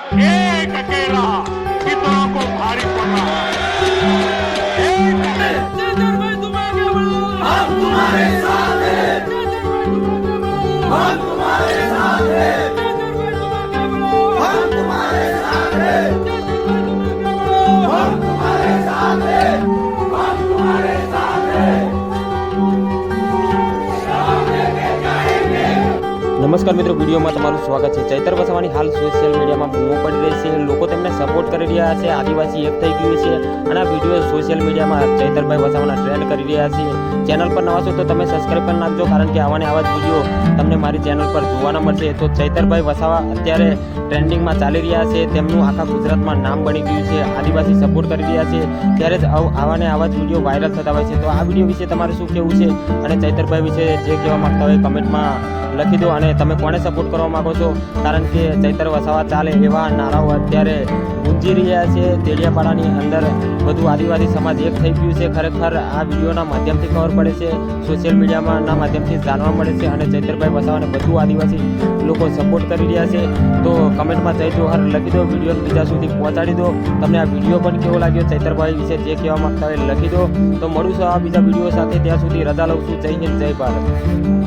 एक अकेला कितनों को भारी पड़ रहा है। हम तुम्हारे साथ हैं, हम तुम्हारे साथ हैं, हम तुम्हारे साथ हैं, हम तुम्हारे साथ हैं, हम तुम्हारे साथ हैं। નમસ્કાર મિત્રો, વિડીયોમાં તમારું સ્વાગત છે। ચૈતર વસાવાની હાલ સોશિયલ મીડિયામાં બૂમો પડી રહી છે, લોકો તેમને સપોર્ટ કરી રહ્યા છે, આદિવાસી એક થઈ ગયું છે અને આ વિડીયો સોશિયલ મીડિયામાં ચૈતરભાઈ વસાવાના ટ્રેન્ડ કરી રહ્યા છે। ચેનલ પર નવા છો તો તમે સબસ્ક્રાઈબ કરી નાખજો, કારણ કે આવા ને આવા જ વિડીયો તમને મારી ચેનલ પર જોવાના મળશે। તો ચૈતરભાઈ વસાવા અત્યારે ટ્રેન્ડિંગમાં ચાલી રહ્યા છે, તેમનું આખા ગુજરાતમાં નામ બની ગયું છે, આદિવાસી સપોર્ટ કરી રહ્યા છે, ત્યારે જ આવા ને આવા જ વિડીયો વાયરલ થતા હોય છે। તો આ વિડીયો વિશે તમારે શું કહેવું છે અને ચૈતરભાઈ વિશે જે કહેવા માંગતા હોય કમેન્ટમાં લખી દો, અને તમે કોને સપોર્ટ કરવા માંગો છો, કારણ કે ચૈતર વસાવા ચાલે એવા નારાઓ અત્યારે ગુંજી રહ્યા છે। દેડિયાપાડાની અંદર બધું આદિવાસી સમાજ એક થઈ ગયું છે, ખરેખર આ વિડીયોના માધ્યમથી ખબર પડે છે, સોશિયલ મીડિયાના માધ્યમથી જાણવા મળે છે અને ચૈતરભાઈ વસાવાને બધું આદિવાસી લોકો સપોર્ટ કરી રહ્યા છે। તો કમેન્ટમાં જય જોહર લખી દો, વિડીયો બીજા સુધી પહોંચાડી દો। તમને આ વિડીયો પણ કેવો લાગ્યો, ચૈતરભાઈ વિશે જે કહેવા માંગતા હોય લખી દો। તો મળું છું આ બીજા વિડીયો સાથે, ત્યાં સુધી રજા લઉં છું। જય હિન્દ, જય ભારત।